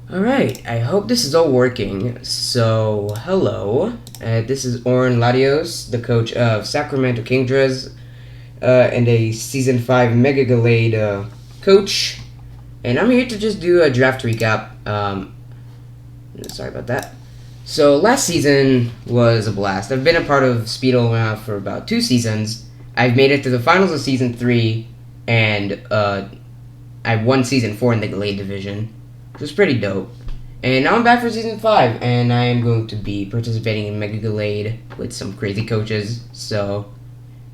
Alright, I hope this is all working. So, hello. This is OrN'Latios, the coach of Sacramento Kingdras, and a Season 5 Mega Gallade coach. And I'm here to just do a draft recap. Sorry about that. So, last season was a blast. I've been a part of SPDL now for about 2 seasons. I've made it to the finals of Season 3, and I won Season 4 in the Gallade division. It was pretty dope. And now I'm back for Season 5, and I am going to be participating in Mega Gallade with some crazy coaches, so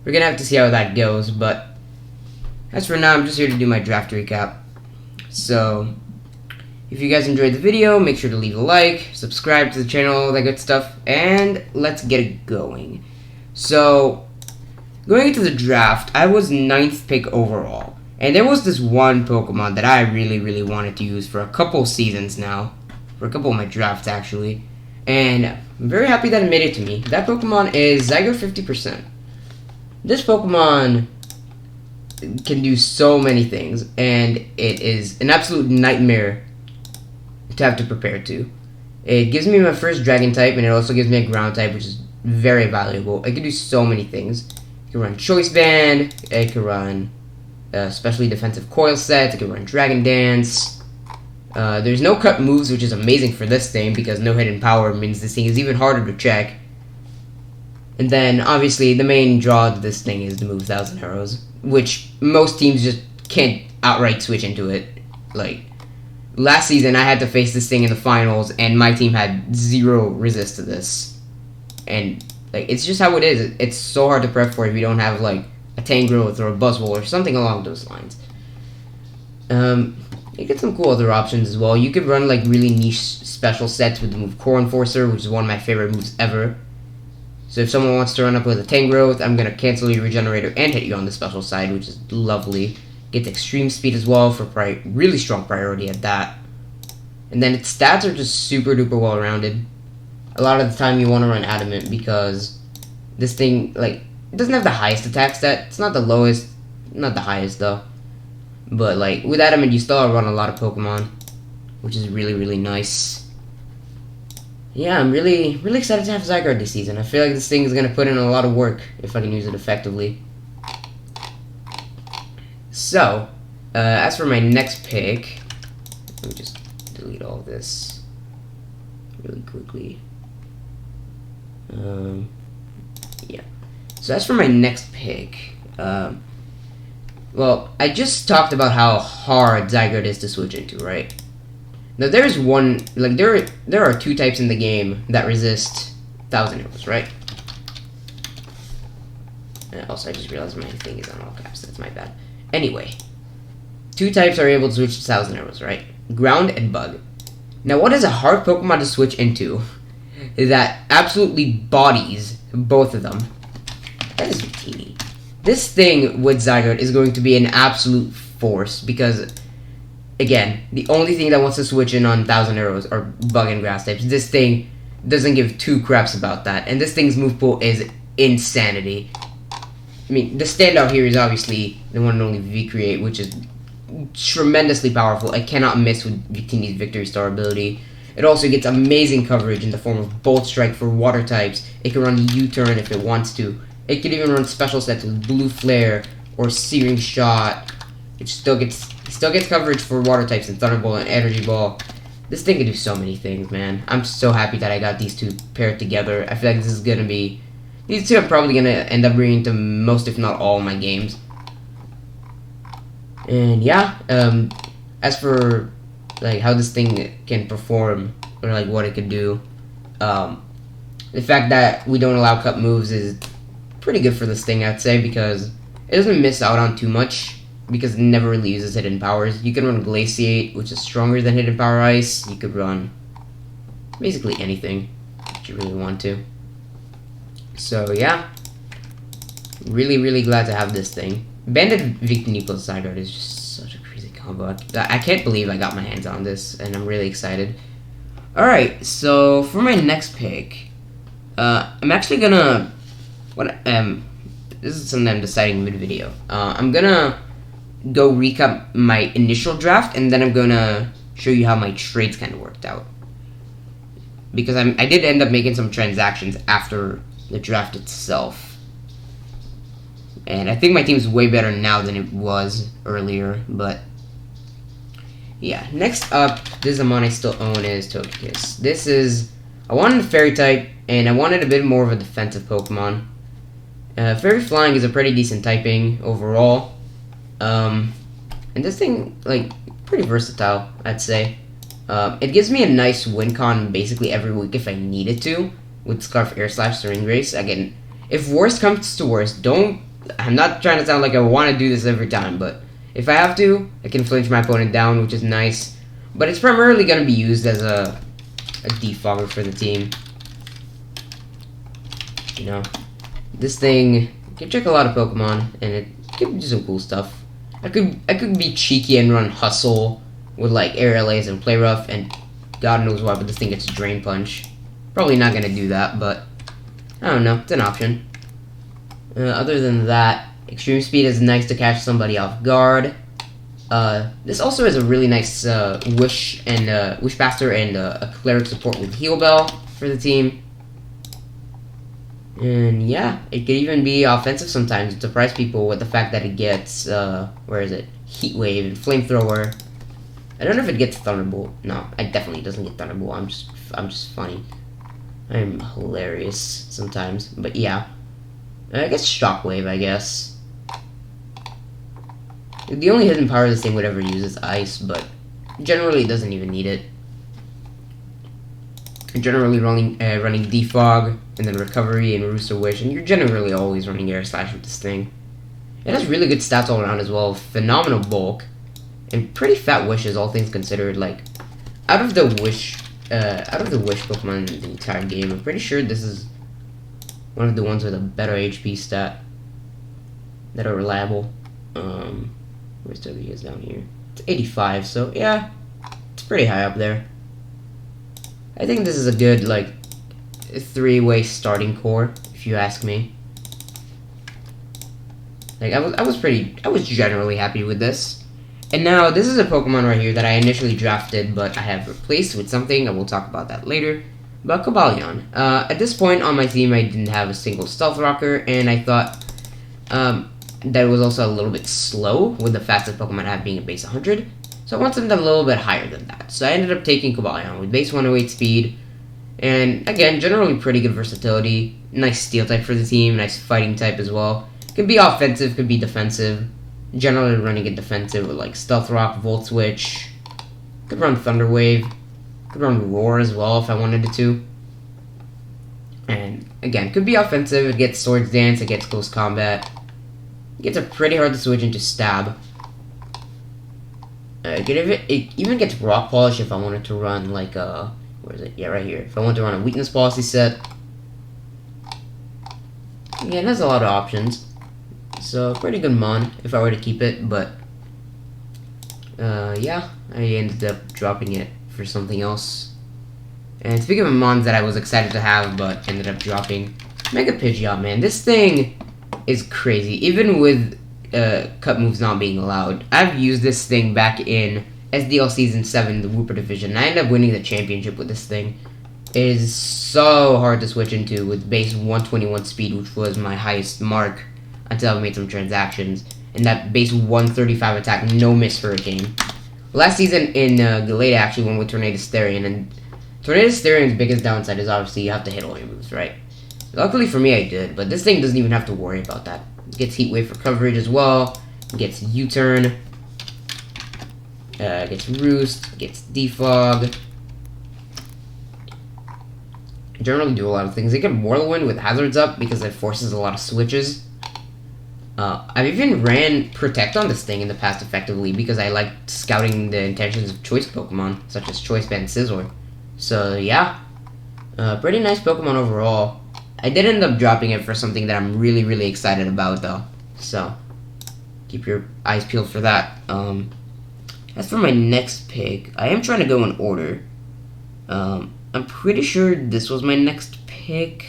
we're going to have to see how that goes, but as for now, I'm just here to do my draft recap. So, if you guys enjoyed the video, make sure to leave a like, subscribe to the channel, all that good stuff, and let's get it going. So, going into the draft, I was 9th pick overall. And there was this one Pokemon that I really wanted to use for a couple seasons now. For a couple of my drafts, actually. And I'm very happy that it made it to me. That Pokemon is Zygarde 50%. This Pokemon can do so many things. And it is an absolute nightmare to have to prepare to. It gives me my first Dragon type, and it also gives me a Ground type, which is very valuable. It can do so many things. It can run Choice Band. It can run especially defensive coil set. It can run Dragon Dance. There's no cut moves, which is amazing for this thing because no hidden power means this thing is even harder to check. And then obviously the main draw to this thing is the move 1000 Arrows, which most teams just can't outright switch into it. Like last season, I had to face this thing in the finals, and my team had 0 resist to this. And like it's just how it is. It's so hard to prep for if you don't have like a Tangrowth or a Buzzwole or something along those lines. You get some cool other options as well. You could run like really niche special sets with the move Core Enforcer, which is one of my favorite moves ever. So if someone wants to run up with a Tangrowth, I'm going to cancel your Regenerator and hit you on the special side, which is lovely. Get extreme speed as well for really strong priority at that. And then its stats are just super duper well rounded. A lot of the time you want to run Adamant because this thing, like, it doesn't have the highest attack stat. It's not the lowest, not the highest though. But like with Adamant, you still run a lot of Pokemon, which is really nice. Yeah, I'm really excited to have Zygarde this season. I feel like this thing is gonna put in a lot of work if I can use it effectively. So, as for my next pick, let me just delete all of this really quickly. Yeah. So as for my next pick, well, I just talked about how hard Zygarde is to switch into, right? Now there's one, like there are 2 types in the game that resist 1000 Arrows, right? And also, I just realized my thing is on all caps. That's my bad. Anyway, 2 types are able to switch to 1000 Arrows, right? Ground and Bug. Now, what is a hard Pokemon to switch into that absolutely bodies both of them? That is Victini. This thing with Zygarde is going to be an absolute force because, again, the only thing that wants to switch in on 1000 Arrows are Bug and Grass types. This thing doesn't give 2 craps about that, and this thing's move pool is insanity. I mean, the standout here is obviously the one and only V-Create, which is tremendously powerful. I cannot miss with Victini's Victory Star ability. It also gets amazing coverage in the form of Bolt Strike for water types. It can run U-Turn if it wants to. It can even run special sets with Blue Flare or Searing Shot. It still gets coverage for water types in Thunderbolt and Energy Ball. This thing can do so many things, man. I'm so happy that I got these 2 paired together. I feel like this is gonna be, these 2 are probably gonna end up bringing to most, if not all, my games. And yeah, as for like how this thing can perform or like what it could do, the fact that we don't allow cut moves is pretty good for this thing, I'd say, because it doesn't miss out on too much because it never really uses hidden powers. You can run Glaciate, which is stronger than Hidden Power Ice. You could run basically anything if you really want to. So yeah, really glad to have this thing. Banded Victini plus Zygarde is just such a crazy combo. I can't believe I got my hands on this, and I'm really excited. Alright, so for my next pick, I'm actually gonna this is something I'm deciding mid-video. I'm gonna go recap my initial draft, and then I'm gonna show you how my trades kind of worked out. Because I did end up making some transactions after the draft itself. And I think my team's way better now than it was earlier, but yeah. Next up, this is a mon I still own, is Togekiss. This is, I wanted a Fairy type, and I wanted a bit more of a defensive Pokemon. Fairy Flying is a pretty decent typing overall. And this thing, like, pretty versatile, I'd say. It gives me a nice win con basically every week if I needed to, with Scarf Air Slash Serene Grace. Again, if worst comes to worst, I'm not trying to sound like I want to do this every time, but if I have to, I can flinch my opponent down, which is nice. But it's primarily going to be used as a defogger for the team. You know, this thing can check a lot of Pokemon, and it can do some cool stuff. I could be cheeky and run Hustle with like Air LAs and Play Rough, and God knows why, but this thing gets Drain Punch. Probably not going to do that, but I don't know. It's an option. Other than that, Extreme Speed is nice to catch somebody off guard. This also has a really nice Wish Pastor and a Cleric support with Heal Bell for the team. And yeah, it could even be offensive sometimes to surprise people with the fact that it gets, Heat Wave and Flamethrower. I don't know if it gets Thunderbolt. No, it definitely doesn't get Thunderbolt. I'm just funny. I'm hilarious sometimes, but yeah. I guess Shockwave, I guess. The only hidden power this thing would ever use is Ice, but generally it doesn't even need it. Generally running Defog, and then Recovery and Rooster Wish, and you're generally always running Air Slash with this thing. It has really good stats all around as well. Phenomenal bulk, and pretty fat wishes, all things considered. Like, out of the wish Pokemon in the entire game, I'm pretty sure this is one of the ones with a better HP stat that are reliable. Where's W is down here? It's 85, so yeah, it's pretty high up there. I think this is a good, like, 3-way starting core, if you ask me. Like, I was generally happy with this. And now, this is a Pokemon right here that I initially drafted, but I have replaced with something, and we'll talk about that later. But Cobalion. At this point on my team, I didn't have a single Stealth Rocker, and I thought that it was also a little bit slow, with the fastest Pokemon I have being a base 100. So I want something a little bit higher than that. So I ended up taking Cobalion with base 108 speed, and again, generally pretty good versatility. Nice Steel type for the team, nice Fighting type as well. Could be offensive, could be defensive. Generally running it defensive with like Stealth Rock, Volt Switch. Could run Thunder Wave. Could run Roar as well if I wanted it to. And again, could be offensive. It gets Swords Dance, it gets Close Combat. It gets a pretty hard to switch into Stab. It even gets Rock Polish if I wanted to run like a... Where is it? Yeah, right here. If I want to run a Weakness Policy set. Yeah, it has a lot of options. So, pretty good mon if I were to keep it, but... yeah, I ended up dropping it for something else. And speaking of mons that I was excited to have, but ended up dropping... Mega Pidgeot, man. This thing is crazy. Even with cut moves not being allowed. I've used this thing back in SDL Season 7, the Wooper Division, and I ended up winning the championship with this thing. It is so hard to switch into with base 121 speed, which was my highest mark until I made some transactions. And that base 135 attack, no miss Hurricane. Last season in Gallade, I actually went with Tornado Starion, and Tornado Starion's biggest downside is obviously you have to hit all your moves, right? Luckily for me, I did, but this thing doesn't even have to worry about that. It gets Heat Wave for coverage as well, it gets U-Turn, gets Roost, gets Defog. Generally do a lot of things. They get Whirlwind with Hazards up because it forces a lot of switches. I've even ran Protect on this thing in the past effectively because I liked scouting the intentions of choice Pokemon, such as Choice Band Scizor. So yeah, pretty nice Pokemon overall. I did end up dropping it for something that I'm really, really excited about though. So, keep your eyes peeled for that. As for my next pick, I am trying to go in order. I'm pretty sure this was my next pick,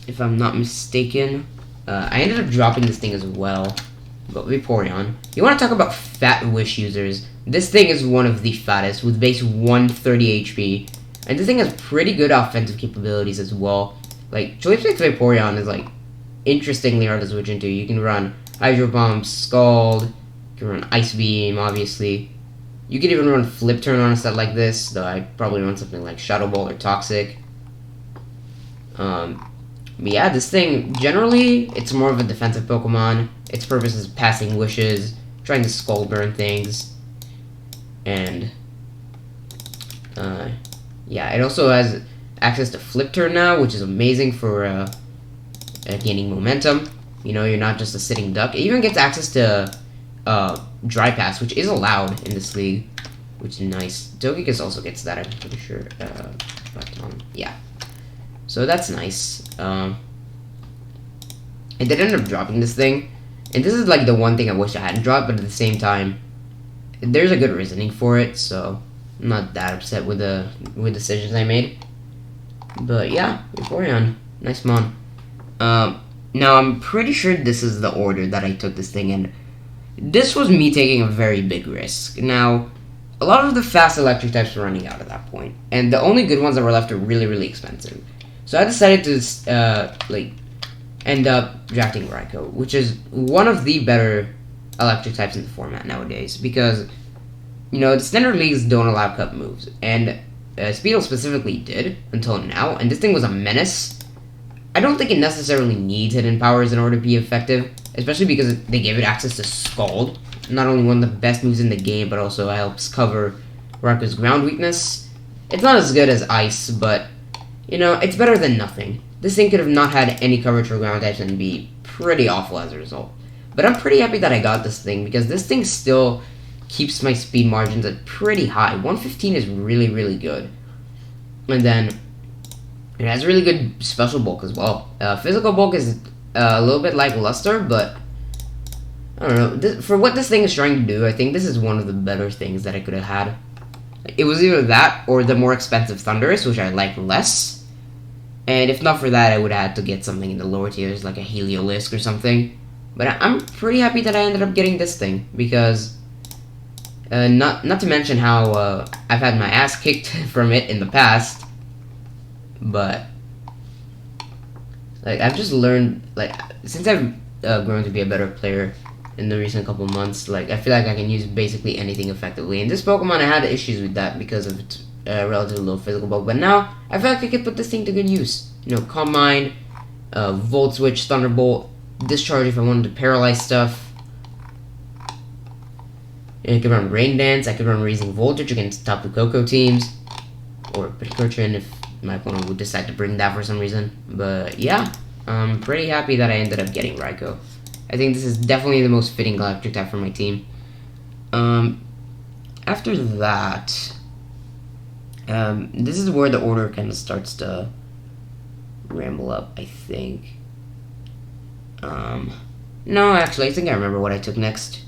if I'm not mistaken. I ended up dropping this thing as well, but Vaporeon. You want to talk about fat wish users? This thing is one of the fattest with base 130 HP. And this thing has pretty good offensive capabilities as well. Like, Joystick Vaporeon is like interestingly hard to switch into. You can run Hydro Bomb, Scald, you can run Ice Beam, obviously. You can even run Flip Turn on a set like this, though I'd probably run something like Shadow Ball or Toxic. But yeah, this thing, generally, it's more of a defensive Pokemon. Its purpose is passing wishes, trying to Skull Burn things, and yeah, it also has access to Flip Turn now, which is amazing for gaining momentum. You know, you're not just a sitting duck. It even gets access to Dry Pass, which is allowed in this league, which is nice. Togekiss also gets that, I'm pretty sure. Yeah. So that's nice. I did end up dropping this thing, and this is like the one thing I wish I hadn't dropped, but at the same time, there's a good reasoning for it, so I'm not that upset with the decisions I made. But yeah, Vaporeon, nice mon. Now I'm pretty sure this is the order that I took this thing in. This was me taking a very big risk. Now, a lot of the fast electric types were running out at that point, and the only good ones that were left are really, really expensive. So I decided to end up drafting Raikou, which is one of the better electric types in the format nowadays, because you know the standard leagues don't allow cut moves, and SPDL specifically did until now, and this thing was a menace. I don't think it necessarily needs hidden powers in order to be effective, especially because they gave it access to Scald, not only one of the best moves in the game, but also helps cover Raikou's ground weakness. It's not as good as Ice, but you know, it's better than nothing. This thing could have not had any coverage for ground types and be pretty awful as a result. But I'm pretty happy that I got this thing, because this thing still keeps my speed margins at pretty high. 115 is really, really good. And then it has really good special bulk as well. Physical bulk is a little bit like Luster, but I don't know. For what this thing is trying to do, I think this is one of the better things that I could have had. It was either that or the more expensive Thundurus, which I like less. And if not for that, I would have had to get something in the lower tiers, like a Heliolisk or something. But I'm pretty happy that I ended up getting this thing, because not to mention how I've had my ass kicked from it in the past. But like I've just learned, like since I've grown to be a better player in the recent couple months, like I feel like I can use basically anything effectively. And this Pokemon, I had issues with that because of its relatively low physical bulk, but now I feel like I could put this thing to good use. You know, Calm Mind, Volt Switch, Thunderbolt, Discharge if I wanted to paralyze stuff. And I could run Rain Dance, I could run Raising Voltage against Tapu Koko teams, or Picurchin if my opponent would decide to bring that for some reason. But yeah, I'm pretty happy that I ended up getting Raikou. I think this is definitely the most fitting electric type for my team. After that, this is where the order kind of starts to ramble up, I think. No, actually, I think I remember what I took next.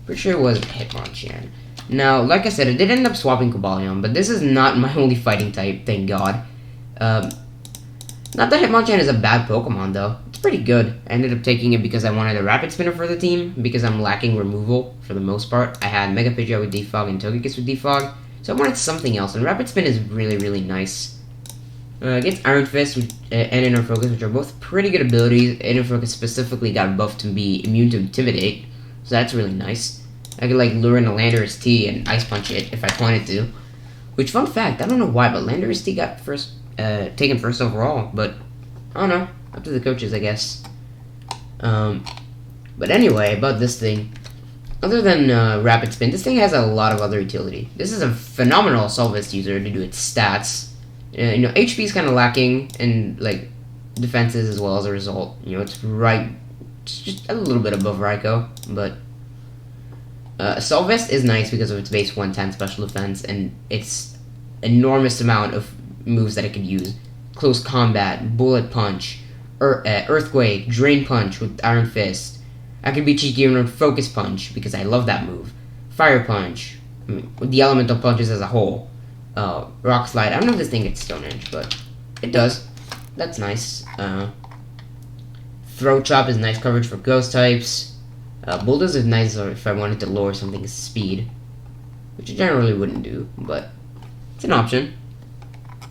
Pretty sure it was Hitmonchan. Now, like I said, I did end up swapping Cobalion, but this is not my only fighting type, thank God. Not that Hitmonchan is a bad Pokemon, though. It's pretty good. I ended up taking it because I wanted a Rapid Spinner for the team, because I'm lacking removal for the most part. I had Mega Pidgeot with Defog and Togekiss with Defog, so I wanted something else, and Rapid Spin is really, really nice. Against Iron Fist and Inner Focus, which are both pretty good abilities. Inner Focus specifically got buffed to be immune to Intimidate, so that's really nice. I could like lure in a Landorus T and Ice Punch it if I wanted to. Which, fun fact, I don't know why, but Landorus T got taken first overall, but I don't know, up to the coaches, I guess. But anyway, about this thing, other than Rapid Spin, this thing has a lot of other utility. This is a phenomenal Assault Vest user to do its stats. You know, HP is kind of lacking, and like defenses as well as a result. You know, it's just a little bit above Raikou, but Assault Vest is nice because of its base 110 special defense and its enormous amount of moves that it could use. Close Combat, Bullet Punch, Earthquake, Drain Punch with Iron Fist. I could be cheeky and run Focus Punch because I love that move. Fire Punch, the elemental punches as a whole. Rock Slide, I don't know if this thing gets Stone Edge, but it does. That's nice. Throat Chop is nice coverage for ghost types. Bulldoze is nice if I wanted to lower something's speed. which I generally wouldn't do, but it's an option.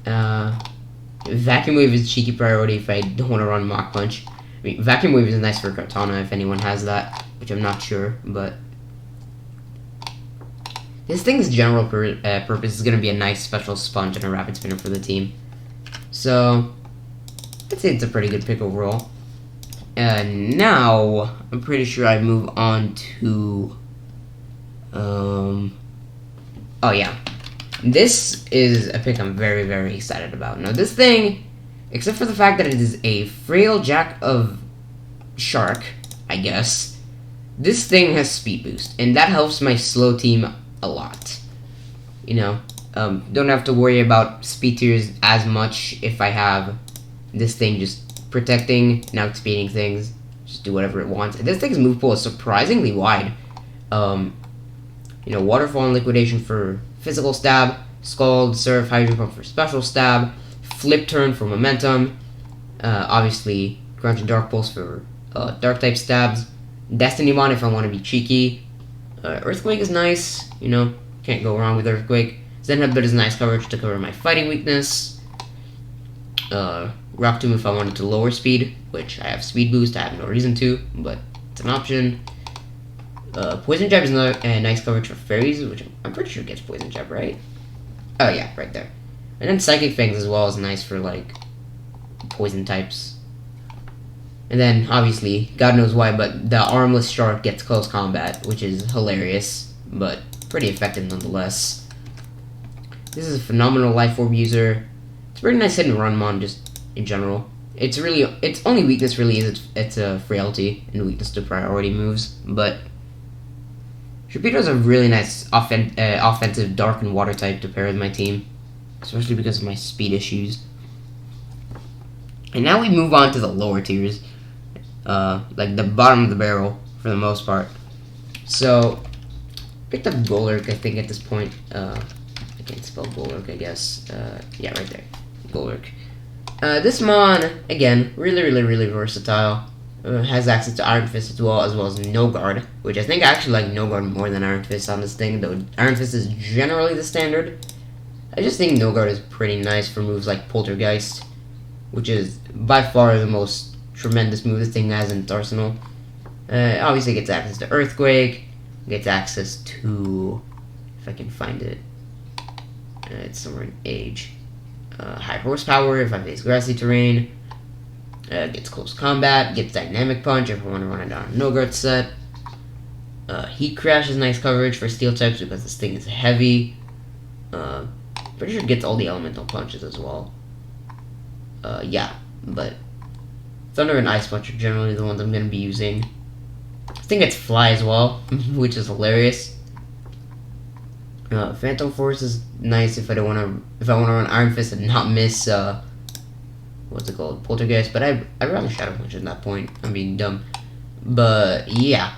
Vacuum Wave is cheeky priority if I don't want to run Mach Punch. I mean, Vacuum Wave is nice for Katana if anyone has that, which I'm not sure, but this thing's general purpose is going to be a nice special sponge and a rapid spinner for the team. So, I'd say it's a pretty good pick overall. Now, I'm pretty sure I move on to... oh yeah. This is a pick I'm very, very excited about. Now, this thing, except for the fact that it is a frail jack of shark, I guess, this thing has speed boost, and that helps my slow team a lot. You know, don't have to worry about speed tiers as much if I have this thing just protecting, now speeding things, just do whatever it wants. And this thing's move pool is surprisingly wide. You know, Waterfall and Liquidation for physical stab, Scald, Surf, Hydro Pump for special stab, Flip Turn for momentum, obviously Crunch and Dark Pulse for dark type stabs, Destiny Bond if I want to be cheeky, Earthquake is nice, you know, can't go wrong with Earthquake, Zen Headbutt is nice coverage to cover my fighting weakness, Rock Tomb if I wanted to lower speed, which I have speed boost, I have no reason to, but it's an option. Poison Jab is another nice coverage for fairies, which I'm pretty sure gets Poison Jab, right? Oh yeah, right there. And then Psychic Fangs as well is nice for, like, poison types. And then, obviously, God knows why, but the Armless Shark gets Close Combat, which is hilarious, but pretty effective nonetheless. This is a phenomenal Life Orb user. It's a pretty nice hit and run mon, just in general. It's only weakness really is its frailty and weakness to priority moves, but Sharpedo is a really nice offensive dark and water type to pair with my team, especially because of my speed issues. And now we move on to the lower tiers, like the bottom of the barrel for the most part. So, picked up Golurk, I think, at this point. I can't spell Golurk, I guess. Yeah, right there. Golurk. This mon, again, really versatile. Has access to Iron Fist as well as No Guard, which I think I actually like No Guard more than Iron Fist on this thing, though Iron Fist is generally the standard. I just think No Guard is pretty nice for moves like Poltergeist, which is by far the most tremendous move this thing has in its arsenal. Obviously gets access to Earthquake, gets access to, if I can find it, it's somewhere in Age. High Horsepower if I face grassy terrain. Gets Close Combat, gets Dynamic Punch if I want to run it down a No Guard set. Heat Crash is nice coverage for steel types because this thing is heavy. Pretty sure it gets all the elemental punches as well. Yeah, but Thunder and Ice Punch are generally the ones I'm going to be using. This thing gets Fly as well, which is hilarious. Phantom Force is nice if I want to run Iron Fist and not miss what's it called, Poltergeist, but I'd rather Shadow Punch at that point. I'm being dumb. But yeah,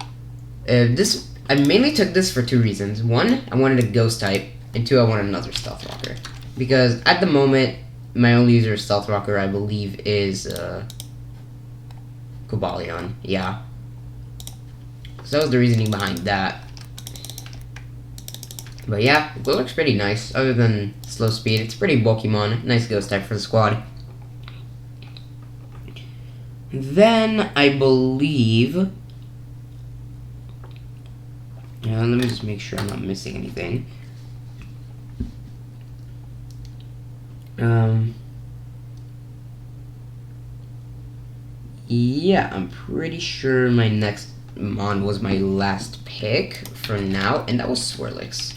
I mainly took this for two reasons. One, I wanted a Ghost type, and two, I wanted another Stealth Rocker. Because at the moment, my only user of Stealth Rocker, I believe, is Cobalion. Yeah. So that was the reasoning behind that. But yeah, Golurk's pretty nice. Other than slow speed, it's pretty bulky mon. Nice Ghost type for the squad. Then, I believe... let me just make sure I'm not missing anything. Yeah, I'm pretty sure my next mon was my last pick for now, and that was Swirlix.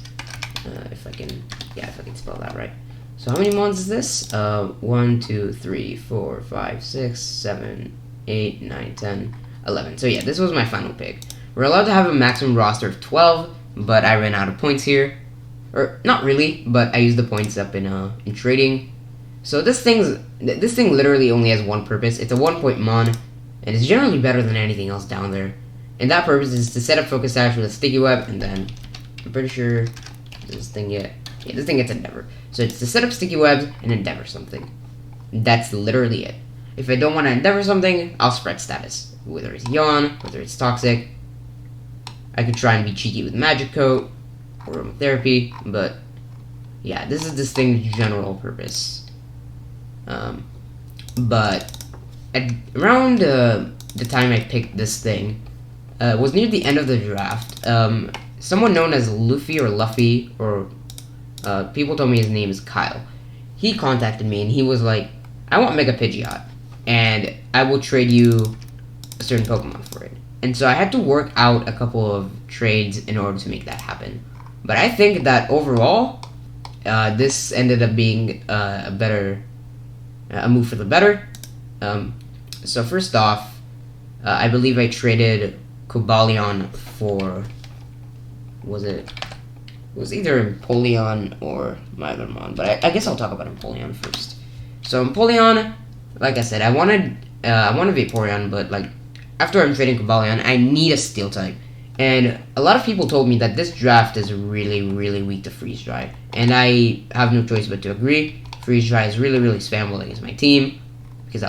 If I can spell that right. So how many mons is this? 1, 2, 3, 4, 5, 6, 7, 8, 9, 10, 11. So yeah, this was my final pick. We're allowed to have a maximum roster of 12, but I ran out of points here. Or, not really, but I used the points up in trading. So this thing literally only has one purpose. It's a 1-point mon, and it's generally better than anything else down there. And that purpose is to set up Focus Sash with a Sticky Web, and then, I'm pretty sure, this thing gets Endeavor. So it's to set up Sticky Webs and Endeavor something. That's literally it. If I don't want to Endeavor something, I'll spread status. Whether it's Yawn, whether it's Toxic. I could try and be cheeky with Magic Coat. aromatherapy, but yeah, this is this thing's general purpose. But around the time I picked this thing, was near the end of the draft. Someone known as Luffy or Luffy, or people told me his name is Kyle. He contacted me and he was like, I want Mega Pidgeot, and I will trade you a certain Pokemon for it. And so I had to work out a couple of trades in order to make that happen. But I think that overall, this ended up being a move for the better. So first off, I believe I traded Cobalion for, it was either Empoleon or Milamon, but I guess I'll talk about Empoleon first. So Empoleon, like I said, I wanted Vaporeon, but like after I'm trading Cobalion, I need a Steel type. And a lot of people told me that this draft is really, really weak to Freeze Dry, and I have no choice but to agree. Freeze Dry is really, really spammable against my team because I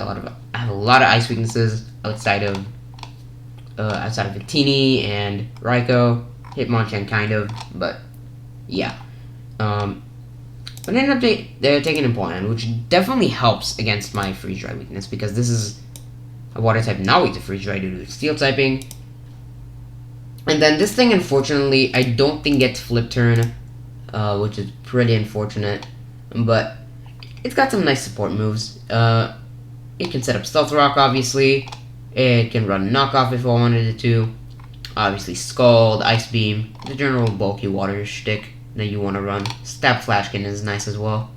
have a lot of ice weaknesses outside of Victini and Raikou, Hitmonchan kind of, but yeah. But I ended up taking Empoleon, which definitely helps against my Freeze Dry weakness because this is a water type not weak to Freeze Dry due to Steel typing. And then this thing, unfortunately, I don't think gets Flip Turn, which is pretty unfortunate, but it's got some nice support moves. It can set up Stealth Rock, obviously. It can run Knockoff if I wanted it to. Obviously, Scald, Ice Beam, the general bulky water shtick that you want to run. Stab Flashkin is nice as well.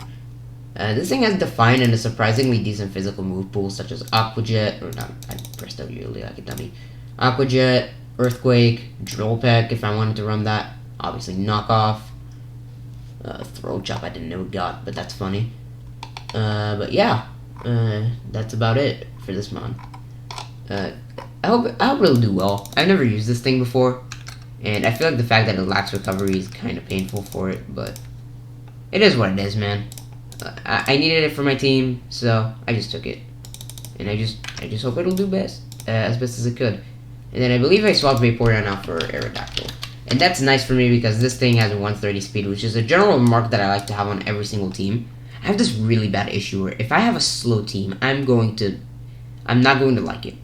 This thing has Define and a surprisingly decent physical move pool, such as Aqua Jet, or not, I pressed W really like a dummy. Aqua Jet, Earthquake, Drill Peck if I wanted to run that. Obviously, Knockoff. Throat Chop I didn't know it got, but that's funny. But yeah, that's about it for this mon. I hope it'll do well. I've never used this thing before, and I feel like the fact that it lacks recovery is kind of painful for it, but it is what it is, man. I needed it for my team, so I just took it, and I just hope it'll do as best as it could. And then I believe I swapped Vaporeon out for Aerodactyl, and that's nice for me because this thing has a 130 speed, which is a general mark that I like to have on every single team. I have this really bad issue where if I have a slow team, I'm not going to like it.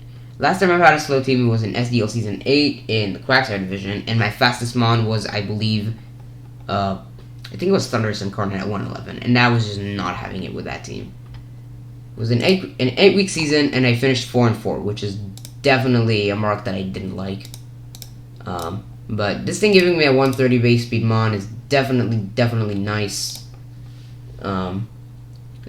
Last time I've had a slow team was in SDL Season 8 in the Quagsire Division, and my fastest mon was, I believe, I think it was Thundurus Incarnate at 111, and I was just not having it with that team. It was an 8-week season, and I finished 4-4, which is definitely a mark that I didn't like. But this thing giving me a 130 base speed mon is definitely nice. And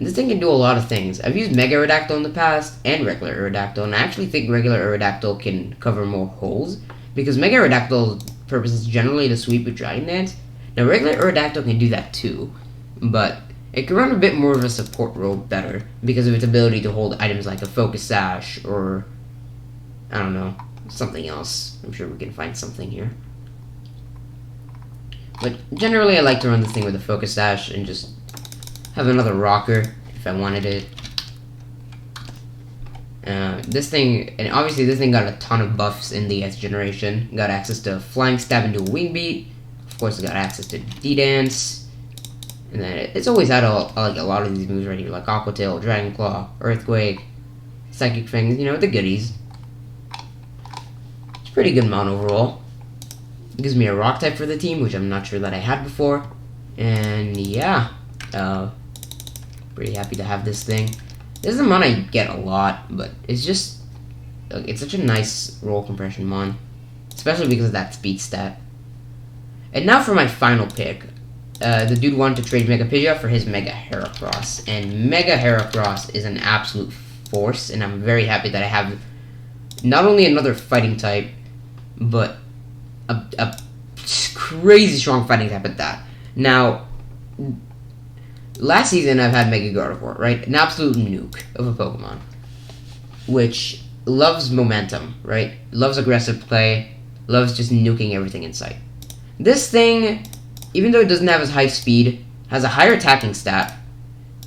this thing can do a lot of things. I've used Mega Aerodactyl in the past, and regular Aerodactyl, and I actually think regular Aerodactyl can cover more holes, because Mega Aerodactyl's purpose is generally to sweep with Dragon Dance. Now, regular Aerodactyl can do that too, but it can run a bit more of a support role better, because of its ability to hold items like a Focus Sash, or, I don't know, something else. I'm sure we can find something here. But generally, I like to run this thing with a Focus Sash and just have another rocker if I wanted it. This thing, and obviously this thing got a ton of buffs in the S generation. Got access to Flying Stab and Dual Wing Beat. Of course, it got access to D-Dance. And then it's always had a lot of these moves right here, like Aqua Tail, Dragon Claw, Earthquake, Psychic Fangs, you know, the goodies. It's a pretty good mount overall. It gives me a rock type for the team, which I'm not sure that I had before. And yeah, pretty happy to have this thing. This is a mon I get a lot, but it's just, it's such a nice roll compression mon, especially because of that speed stat. And now for my final pick. The dude wanted to trade Mega Pidgeot for his Mega Heracross, and Mega Heracross is an absolute force, and I'm very happy that I have not only another fighting type, but a crazy strong fighting type at that. Now, last season I've had Mega Gardevoir, right? An absolute nuke of a Pokemon, which loves momentum, right? Loves aggressive play, loves just nuking everything in sight. This thing, even though it doesn't have as high speed, has a higher attacking stat,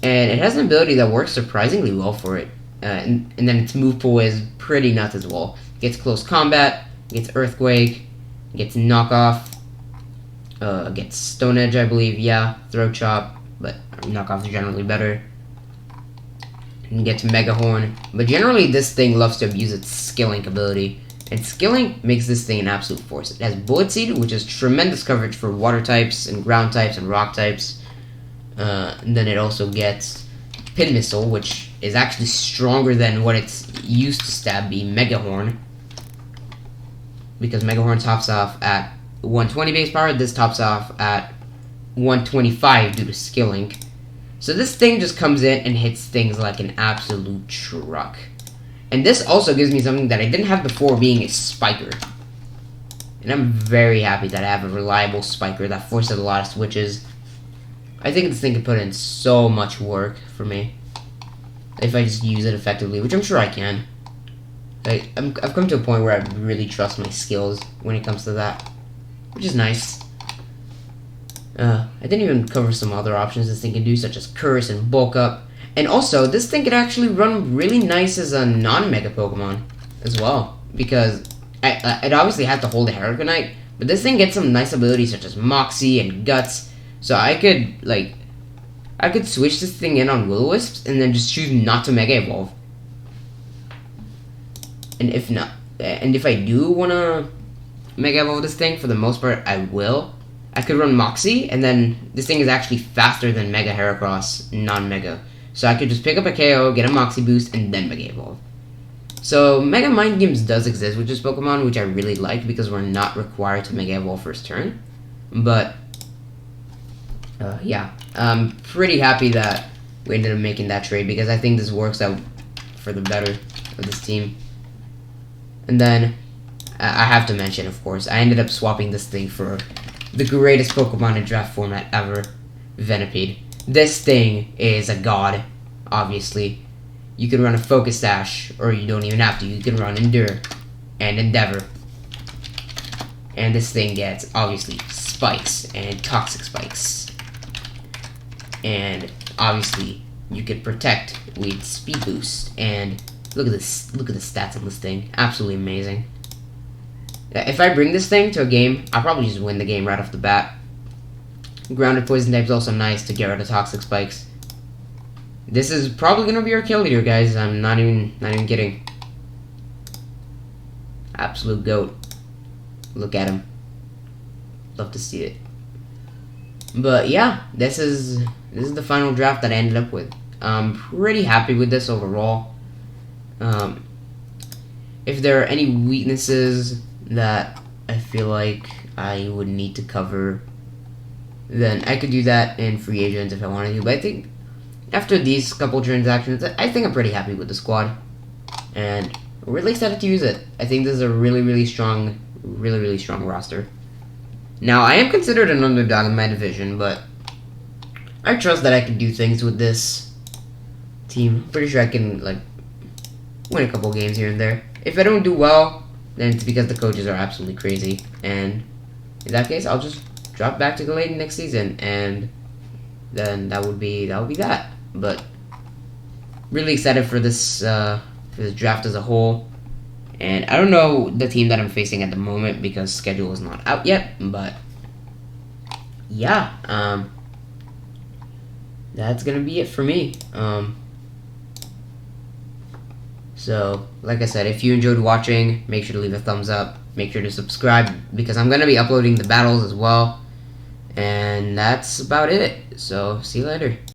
and it has an ability that works surprisingly well for it. And then its move pool is pretty nuts as well. It gets Close Combat, it gets Earthquake, it gets Knockoff, Gets Stone Edge, I believe. Yeah, Throat Chop, but knockoffs are generally better. And gets Mega Horn, but generally this thing loves to abuse its Skill Link ability. And Skill Link makes this thing an absolute force. It has Bullet Seed, which is tremendous coverage for water types and ground types and rock types. And then it also gets Pin Missile, which is actually stronger than what it's used to stab be Mega Horn. Because Mega Horn tops off at 120 base power, this tops off at 125 due to Skill Link. So this thing just comes in and hits things like an absolute truck. And this also gives me something that I didn't have before, being a Spiker. And I'm very happy that I have a reliable Spiker that forces a lot of switches. I think this thing can put in so much work for me if I just use it effectively, which I'm sure I can. I've come to a point where I really trust my skills when it comes to that, which is nice. I didn't even cover some other options this thing can do, such as Curse and Bulk Up. And also, this thing could actually run really nice as a non-Mega Pokemon as well, because it obviously has to hold a Haragonite, but this thing gets some nice abilities such as Moxie and Guts, so I could switch this thing in on Will-O-Wisps and then just choose not to Mega Evolve. And if I do want to Mega Evolve this thing, for the most part, I will. I could run Moxie, and then this thing is actually faster than Mega Heracross non-Mega. So I could just pick up a KO, get a Moxie boost, and then Mega Evolve. So Mega Mind Games does exist with this Pokemon, which I really like because we're not required to Mega Evolve first turn. But, yeah, I'm pretty happy that we ended up making that trade because I think this works out for the better of this team. And then, I have to mention, of course, I ended up swapping this thing for the greatest Pokemon in draft format ever, Venipede. This thing is a god, obviously. You can run a Focus Sash, or you don't even have to. You can run Endure and Endeavor. And this thing gets, obviously, Spikes and Toxic Spikes. And, obviously, you can Protect with Speed Boost. And look at this. Look at the stats on this thing. Absolutely amazing. If I bring this thing to a game, I'll probably just win the game right off the bat. Grounded Poison type is also nice to get rid of Toxic Spikes. This is probably gonna be our kill leader, guys. I'm not even kidding. Absolute goat. Look at him. Love to see it. But yeah, this is the final draft that I ended up with. I'm pretty happy with this overall. If there are any weaknesses that I feel like I would need to cover, then I could do that in free agent if I wanted to. But I think after these couple transactions, I think I'm pretty happy with the squad, and really excited to use it. I think this is a really strong roster. Now I am considered an underdog in my division, but I trust that I can do things with this team. Pretty sure I can win a couple games here and there. If I don't do well, then it's because the coaches are absolutely crazy, and in that case, I'll just drop back to Gallade next season, and then that would be that. But really excited for this draft as a whole, and I don't know the team that I'm facing at the moment because schedule is not out yet. But yeah, that's gonna be it for me. So, like I said, if you enjoyed watching, make sure to leave a thumbs up. Make sure to subscribe because I'm going to be uploading the battles as well. And that's about it. So, see you later.